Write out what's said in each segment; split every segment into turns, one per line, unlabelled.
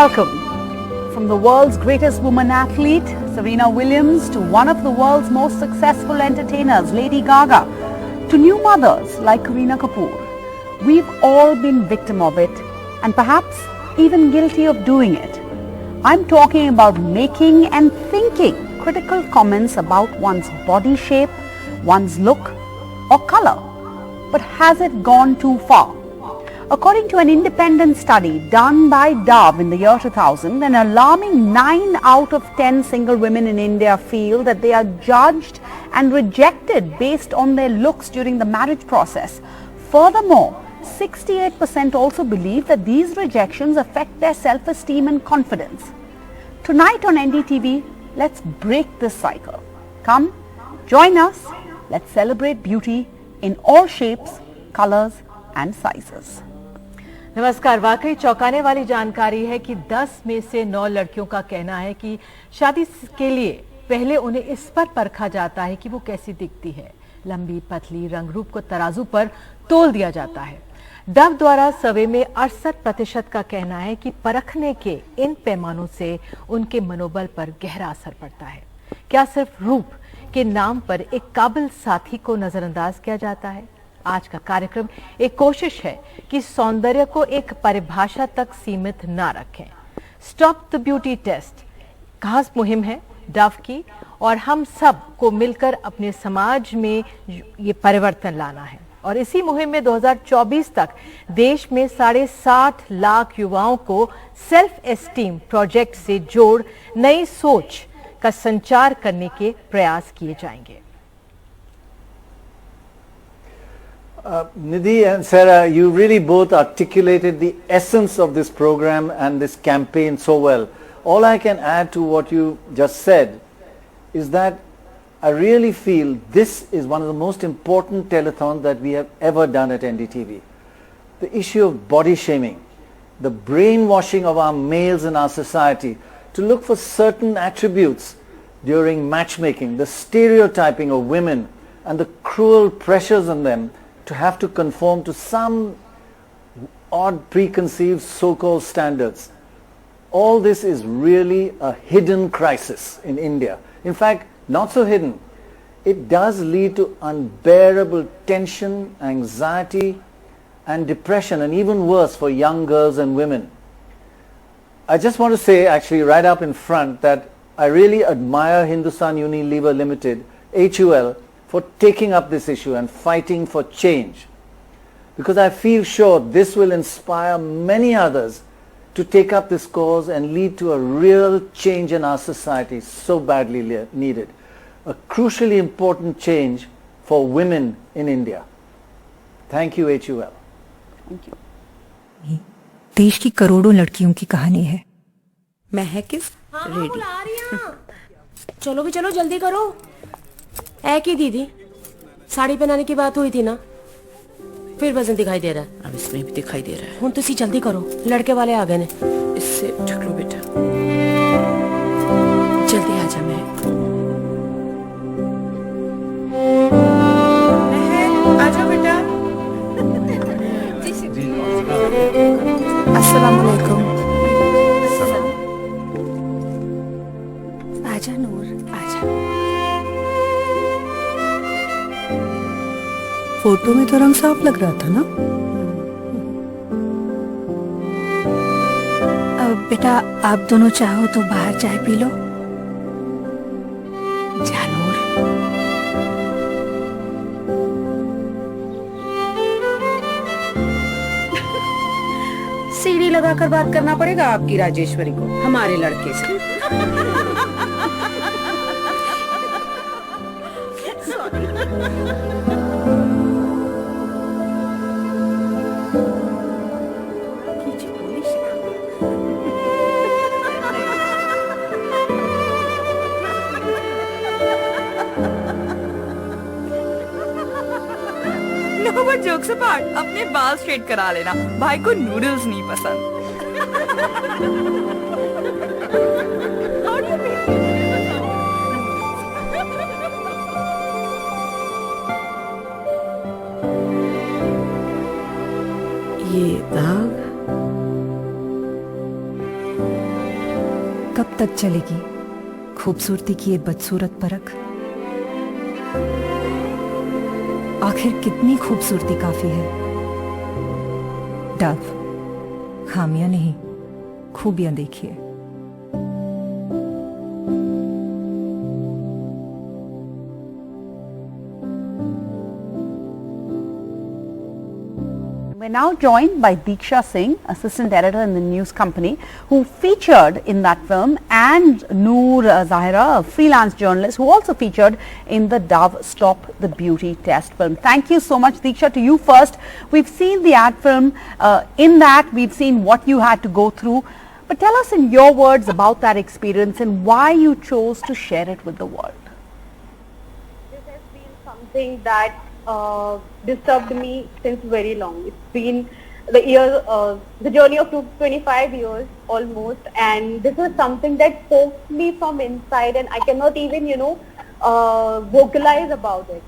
welcome. From the world's greatest woman athlete, Serena Williams, to one of the world's most successful entertainers, Lady Gaga, to new mothers like Kareena Kapoor. We've all been victim of it and perhaps even guilty of doing it. I'm talking about making and thinking critical comments about one's body shape, one's look or color. But has it gone too far? According to an independent study done by Dove in the year 2000, an alarming 9 out of 10 single women in India feel that they are judged and rejected based on their looks during the marriage process. Furthermore, 68% also believe that these rejections affect their self-esteem and confidence. Tonight on NDTV, let's break this cycle. Come, join us. Let's celebrate beauty in all shapes, colors and sizes.
नमस्कार। वाकई चौंकाने वाली जानकारी है कि 10 में से 9 लड़कियों का कहना है कि शादी के लिए पहले उन्हें इस पर परखा जाता है कि वो कैसी दिखती है। लंबी, पतली, रंग रूप को तराजू पर तोल दिया जाता है। डव द्वारा सर्वे में 68% का कहना है कि परखने के इन पैमानों से उनके मनोबल पर गहरा असर पड़ता है। क्या सिर्फ रूप के नाम पर एक काबिल साथी को नजरअंदाज किया जाता है? आज का कार्यक्रम एक कोशिश है कि सौंदर्य को एक परिभाषा तक सीमित ना रखें। स्टॉप द ब्यूटी टेस्ट खास मुहिम है डव की और हम सब को मिलकर अपने समाज में ये परिवर्तन लाना है। और इसी मुहिम में 2024 तक देश में 60.5 लाख युवाओं को सेल्फ एस्टीम प्रोजेक्ट से जोड़ नई सोच का संचार करने के प्रयास किए जाएंगे।
Nidhi and Sarah, you really both articulated the essence of this program and this campaign so well. All I can add to what you just said is that I really feel this is one of the most important telethons that we have ever done at NDTV. The issue of body shaming, the brainwashing of our males in our society to look for certain attributes during matchmaking, the stereotyping of women and the cruel pressures on them to have to conform to some odd preconceived so-called standards. All this is really a hidden crisis in India. In fact, not so hidden. It does lead to unbearable tension, anxiety and depression, and even worse for young girls and women. I just want to say actually right up in front that I really admire Hindustan Unilever Limited, HUL, for taking up this issue and fighting for change, because I feel sure this will inspire many others to take up this cause and lead to a real change in our society so badly needed, a crucially important change for women in India. Thank you HUL.
Thank you.
देश की करोड़ों लड़कियों की कहानी है।
मैं है किस रेडी। चलो भी चलो, जल्दी करो। है कि दीदी साड़ी पहनाने की बात हुई थी ना, फिर वजन दिखाई दे रहा है।
अब इसमें भी दिखाई दे रहा है।
हुन तुसी जल्दी करो, लड़के वाले आ गए ने।
इससे ठक लो बेटा, जल्दी आ जा। मैं आजा बेटा।
अस्सलाम वालेकुम। आजा नूर, आजा। फोटो में तो रंग साफ लग रहा था ना? अब बेटा आप दोनों चाहो तो बाहर चाय पी लो। जा नूर।
सीढ़ी लगाकर बात करना पड़ेगा आपकी राजेश्वरी को हमारे लड़के से।
जोक्स अपार्ट, अपने बाल स्ट्रेट करा लेना, भाई को नूडल्स नहीं पसंद।
ये दाग
तक चलेगी खूबसूरती की ये बदसूरत परख? आखिर कितनी खूबसूरती काफी है? डव, खामियां नहीं खूबियां देखिए।
We're now joined by Diksha Singh, assistant editor in the news company, who featured in that film, and Noor Zahira, a freelance journalist, who also featured in the Dove Stop the Beauty Test film. Thank you so much, Diksha. To you first. We've seen the ad film. In that, we've seen what you had to go through. But tell us in your words about that experience and why you chose to share it with the world.
This has been something that disturbed me since very long. It's been the journey of 25 years almost, and this is something that pokes me from inside, and I cannot even, vocalize about it.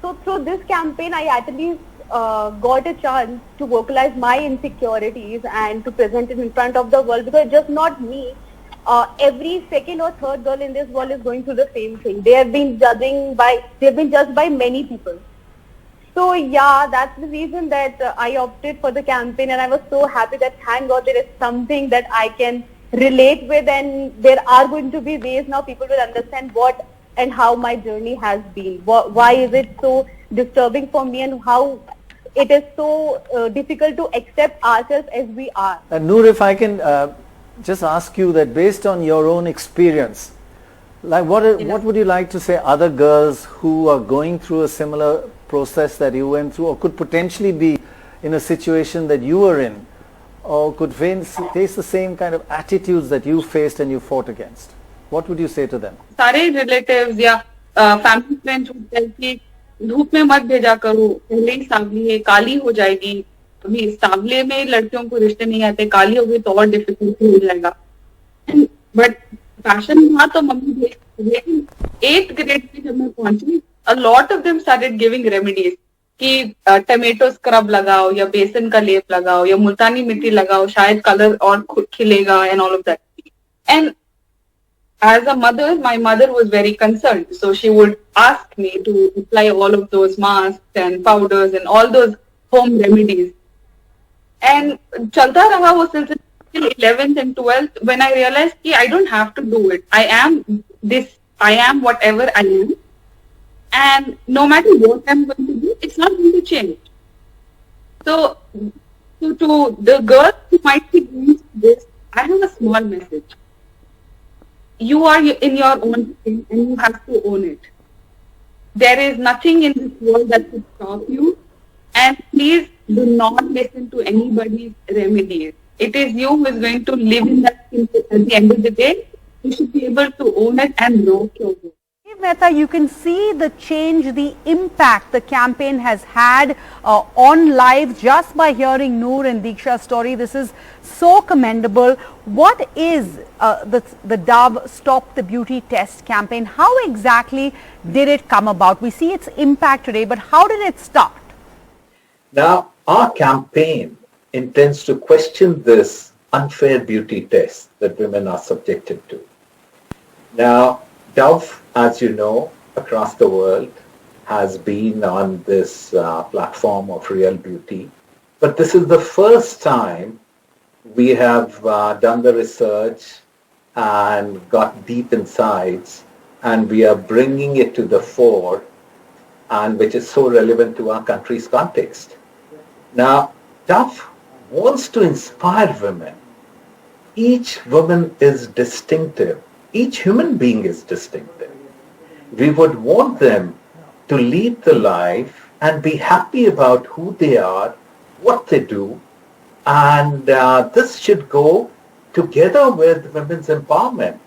So through this campaign, I actually got a chance to vocalize my insecurities and to present it in front of the world, because it's just not me. Every second or third girl in this world is going through the same thing. They have been judged by many people. So yeah, that's the reason that I opted for the campaign, and I was so happy that thank God there is something that I can relate with, and there are going to be ways now people will understand what and how my journey has been. Why is it so disturbing for me, and how it is so difficult to accept ourselves as we are.
Noor, if I can just ask you that based on your own experience, like what would you like to say other girls who are going through a similar process that you went through, or could potentially be in a situation that you were in, or could face the same kind of attitudes that you faced and you fought against? What would you say to them?
सारे relatives या family friends would tell कि धूप में मत भेजा करो, पहले ही सांवली है, काली हो जाएगी. अभी सांवले में लड़कियों को रिश्ते नहीं आते, काली हो गई तो और डिफिकल्ट हो जाएगा. बट फैशन था तो मम्मी भेज, लेकिन 8th grade में जब मैं पहुंची, a lot of them started giving remedies कि टमेटो स्क्रब लगाओ या बेसन का लेप लगाओ या मुल्तानी मिट्टी लगाओ, शायद कलर और खिलेगा, and all of that. And as a mother, my mother was very concerned. So she would ask me to apply all of those masks and powders and all those home remedies. And chalta raha wo silsila till 11th and 12th, when I realized that I don't have to do it. I am whatever I am. And no matter what I'm going to do, it's not going to change. So to the girls who might be doing this, I have a small message. You are in your own thing and you have to own it. There is nothing in this world that could stop you, and please do not listen to anybody's remedies. It is you who is going to live in that thing at the end of the day. You should be able to own it and rock your world.
Mehta, you can see the change, the impact the campaign has had on lives just by hearing Noor and Diksha's story. This is so commendable. What is the Dove Stop the Beauty Test campaign? How exactly did it come about? We see its impact today, but how did it start?
Now, our campaign intends to question this unfair beauty test that women are subjected to. Now, Dove, as you know, across the world has been on this platform of real beauty. But this is the first time we have done the research and got deep insights, and we are bringing it to the fore, and which is so relevant to our country's context. Now, Dove wants to inspire women. Each woman is distinctive. Each human being is distinctive. We would want them to lead the life and be happy about who they are, what they do, and this should go together with women's empowerment.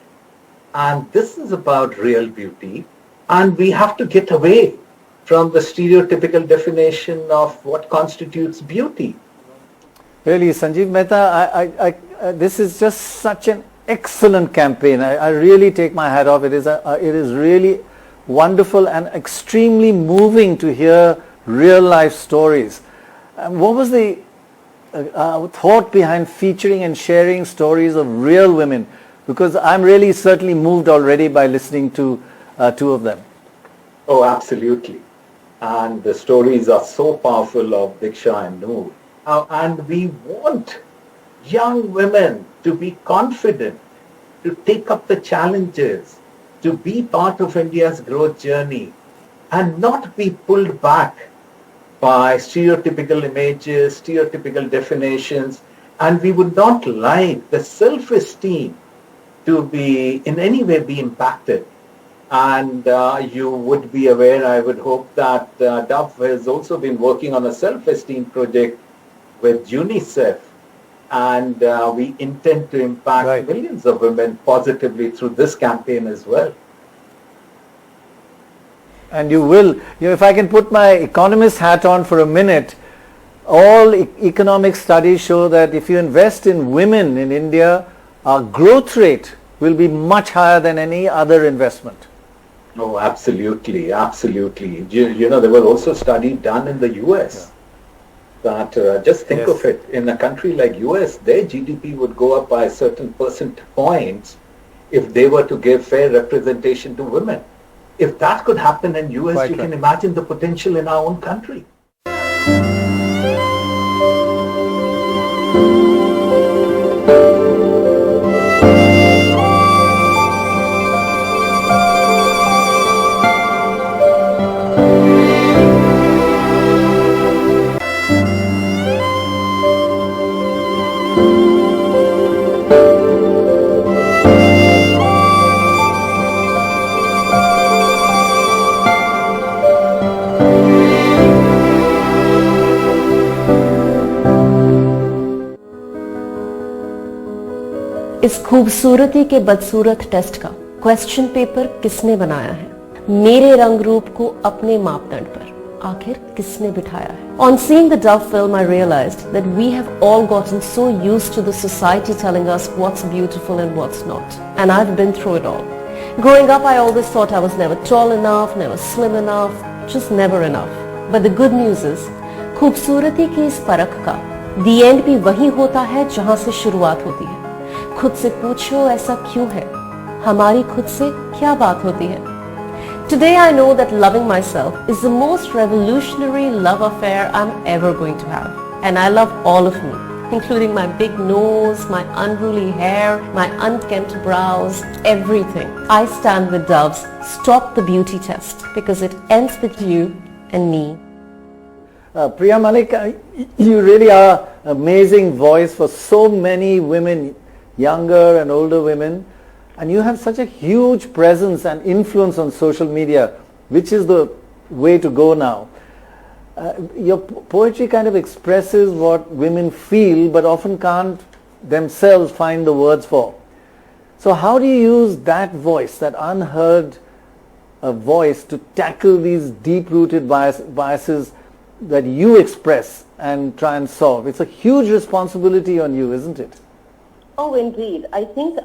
And this is about real beauty, and we have to get away from the stereotypical definition of what constitutes beauty.
Really, Sanjeev Mehta, this is just such an excellent campaign. I really take my hat off. It is really wonderful and extremely moving to hear real life stories. What was the thought behind featuring and sharing stories of real women Because I'm really certainly moved already by listening to two of them.
Oh, absolutely. And the stories are so powerful of Diksha and Noor. And we want young women to be confident, to take up the challenges, to be part of India's growth journey and not be pulled back by stereotypical images, stereotypical definitions. And we would not like the self-esteem to be in any way be impacted. And you would be aware, I would hope, that Dove has also been working on a self-esteem project with UNICEF. And we intend to impact millions of women positively through this campaign as well.
And you will, if I can put my economist hat on for a minute, all economic studies show that if you invest in women in India, our growth rate will be much higher than any other investment.
Oh, absolutely, absolutely. There was also a study done in the US that just think of it, in a country like US, their GDP would go up by a certain percent points if they were to give fair representation to women. If that could happen in US, you can imagine the potential in our own country.
इस खूबसूरती के बदसूरत test का question paper किसने बनाया है? मेरे रंग रूप को अपने मापदंड पर आखिर किसने बिठाया है? On seeing the Dove film, I realized that we have all gotten so used to the society telling us what's beautiful and what's not. And I've been through it all. Growing up, I always thought I was never tall enough, never slim enough, just never enough. But the good news is, खूबसूरती की इस परख का the end भी वही होता है जहां से शुरुआत होती है. खुद से पूछो ऐसा क्यों है? हमारी खुद से क्या बात होती है? Today I know that loving myself is the most revolutionary love affair I'm ever going to have. And I love all of me, including my big nose, my unruly hair, my unkempt brows, everything. I stand with Dove's Stop the Beauty Test because it ends with you and me.
Priya Malik, you really are an amazing voice for so many women, younger and older women, and you have such a huge presence and influence on social media, which is the way to go now. Your poetry kind of expresses what women feel but often can't themselves find the words for. So how do you use that voice, that unheard voice, to tackle these deep-rooted biases that you express and try and solve? It's a huge responsibility on you, isn't it?
Oh, indeed. I think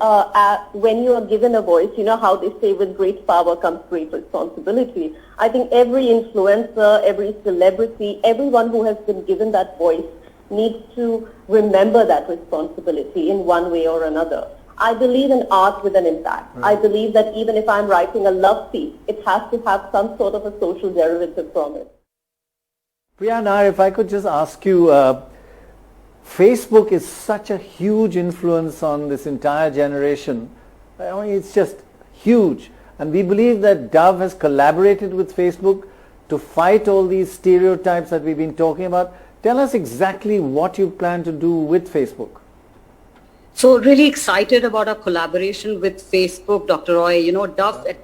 when you are given a voice, you know how they say with great power comes great responsibility. I think every influencer, every celebrity, everyone who has been given that voice needs to remember that responsibility in one way or another. I believe in art with an impact. I believe that even if I'm writing a love piece, it has to have some sort of a social derivative from it.
Priya Nair, if I could just ask you, Facebook is such a huge influence on this entire generation. I mean, it's just huge. And we believe that Dove has collaborated with Facebook to fight all these stereotypes that we've been talking about. Tell us exactly what you plan to do with Facebook.
So really excited about our collaboration with Facebook, Dr. Roy. You know, at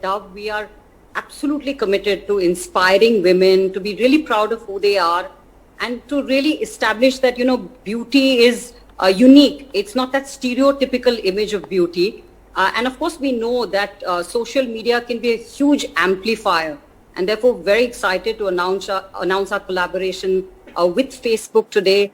Dove, we are absolutely committed to inspiring women to be really proud of who they are, and to really establish that, you know, beauty is unique. It's not that stereotypical image of beauty. And of course, we know that social media can be a huge amplifier. And therefore, very excited to announce our collaboration with Facebook today.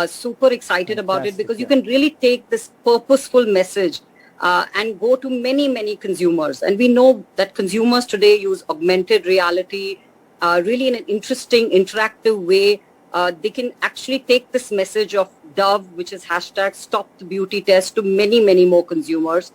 Super excited about it because you can really take this purposeful message and go to many, many consumers. And we know that consumers today use augmented reality really in an interesting, interactive way. They can actually take this message of Dove, which is hashtag Stop the Beauty Test, to many, many more consumers.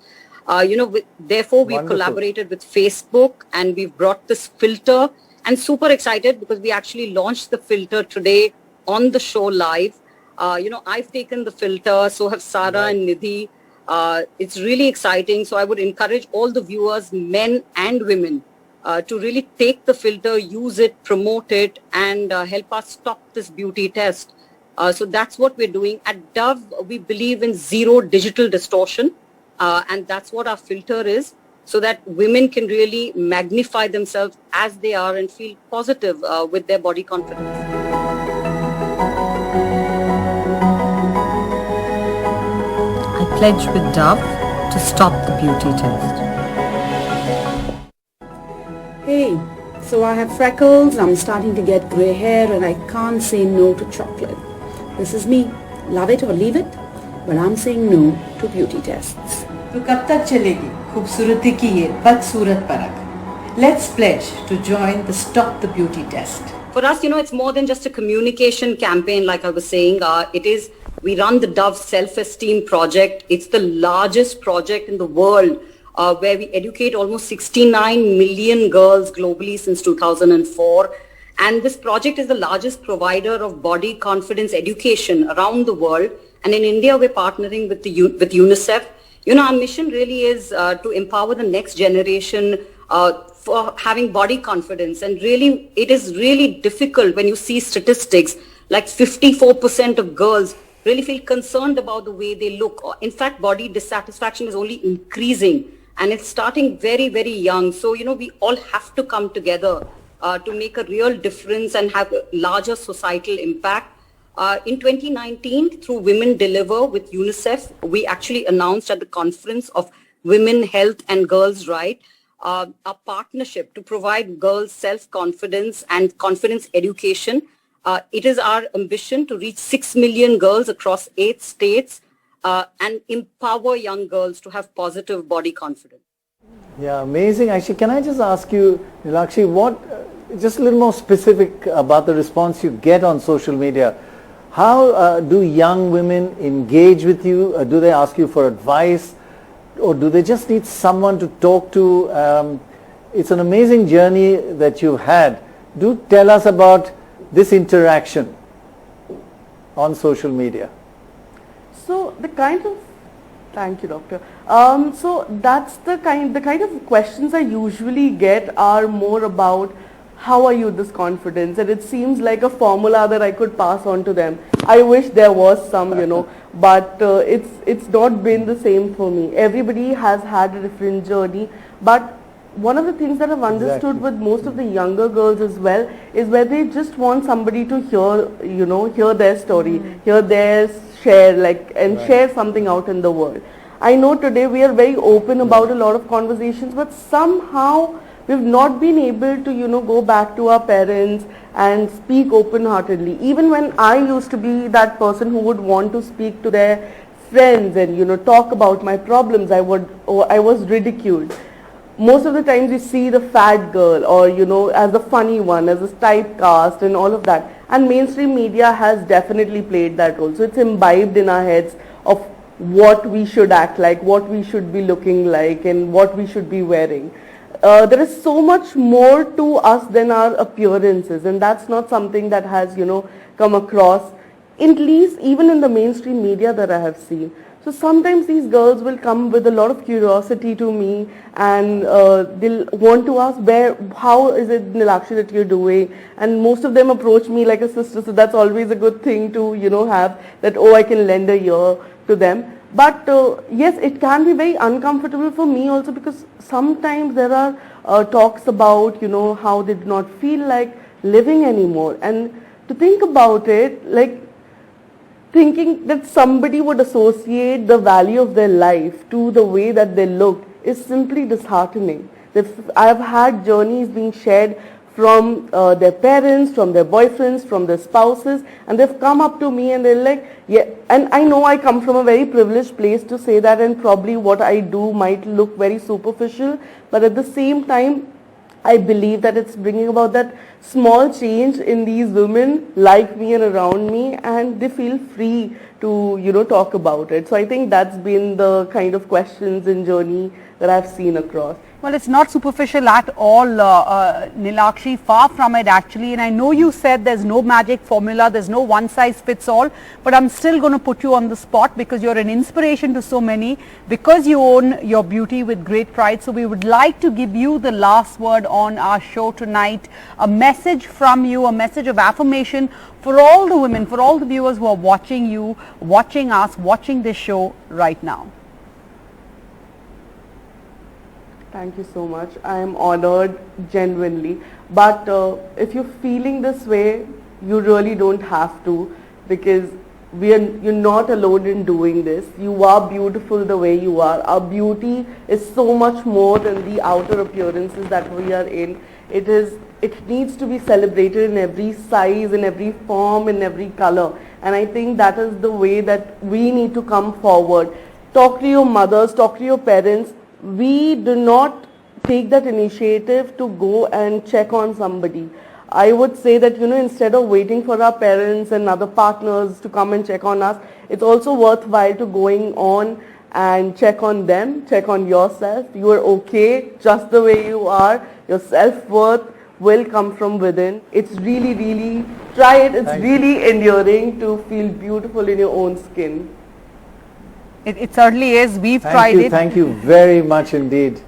Therefore, we've
Wonderful.
collaborated with Facebook and we've brought this filter, and super excited because we actually launched the filter today on the show live. I've taken the filter, so have Sara and Nidhi. It's really exciting. So I would encourage all the viewers, men and women, to really take the filter, use it, promote it, and help us stop this beauty test. So that's what we're doing. At Dove, we believe in zero digital distortion. And that's what our filter is, so that women can really magnify themselves as they are and feel positive with their body confidence.
I pledge with Dove to stop the beauty test.
Hey, so I have freckles, I'm starting to get grey hair, and I can't say no to chocolate. This is me. Love it or leave it, but I'm saying no to beauty tests.
तो कब तक चलेगी खूबसूरती की ये बदसूरत परख? Let's pledge to join the Stop the Beauty Test.
For us, it's more than just a communication campaign, like I was saying. We run the Dove Self-Esteem Project. It's the largest project in the world where we educate almost 69 million girls globally since 2004. And this project is the largest provider of body confidence education around the world. And in India, we're partnering with UNICEF. Our mission really is to empower the next generation for having body confidence. And really, it is really difficult when you see statistics like 54% of girls really feel concerned about the way they look. In fact, body dissatisfaction is only increasing, and it's starting very, very young. So, we all have to come together to make a real difference and have a larger societal impact. In 2019, through Women Deliver with UNICEF, we actually announced at the Conference of Women, Health and Girls' Rights a partnership to provide girls self-confidence and confidence education. It is our ambition to reach 6 million girls across 8 states and empower young girls to have positive body confidence.
Yeah, amazing. Actually, can I just ask you, Nilakshi, just a little more specific about the response you get on social media? How do young women engage with you? Do they ask you for advice, or do they just need someone to talk to? It's an amazing journey that you've had. Do tell us about this interaction on social media.
So thank you, doctor. So that's the kind of questions I usually get are more about how are you this confidence, and it seems like a formula that I could pass on to them. I wish there was some, but it's not been the same for me. Everybody has had a different journey, but one of the things that I've understood with most of the younger girls as well is where they just want somebody to hear their story, hear their share, share something out in the world. I know today we are very open about a lot of conversations, but somehow we've not been able to, go back to our parents and speak open-heartedly. Even when I used to be that person who would want to speak to their friends and, talk about my problems, I was ridiculed. Most of the times you see the fat girl or, as the funny one, as a typecast and all of that. And mainstream media has definitely played that role. So it's imbibed in our heads of what we should act like, what we should be looking like, and what we should be wearing. There is so much more to us than our appearances, and that's not something that has, come across, at least even in the mainstream media that I have seen. So sometimes these girls will come with a lot of curiosity to me, and they'll want to ask, how is it, Nilakshi, that you're doing? And most of them approach me like a sister, so that's always a good thing to, have that, I can lend a ear to them. But yes, it can be very uncomfortable for me also, because sometimes there are talks about, how they do not feel like living anymore. And to think about it, thinking that somebody would associate the value of their life to the way that they look is simply disheartening. I've had journeys being shared from their parents, from their boyfriends, from their spouses, and they've come up to me and they're like, yeah, and I know I come from a very privileged place to say that, and probably what I do might look very superficial, but at the same time, I believe that it's bringing about that small change in these women like me and around me, and they feel free to, you know, talk about it. So I think that's been the kind of questions and journey that I've seen across.
Well, it's not superficial at all, Nilakshi, far from it actually. And I know you said there's no magic formula, there's no one size fits all, but I'm still going to put you on the spot because you're an inspiration to so many, because you own your beauty with great pride. So we would like to give you the last word on our show tonight, a message from you, a message of affirmation for all the women, for all the viewers who are watching you, watching us, watching this show right now.
Thank you so much. I am honored, genuinely. But if you're feeling this way, you really don't have to, because you're not alone in doing this. You are beautiful the way you are. Our beauty is so much more than the outer appearances that we are in. It needs to be celebrated in every size, in every form, in every color. And I think that is the way that we need to come forward. Talk to your mothers, talk to your parents. We do not take that initiative to go and check on somebody. I would say that, you know, instead of waiting for our parents and other partners to come and check on us, it's also worthwhile to going on and check on them, check on yourself. You are okay just the way you are. Your self-worth will come from within. It's really, really, try it. It's really enduring to feel beautiful in your own skin.
It certainly is. We've tried it.
Thank you very much indeed.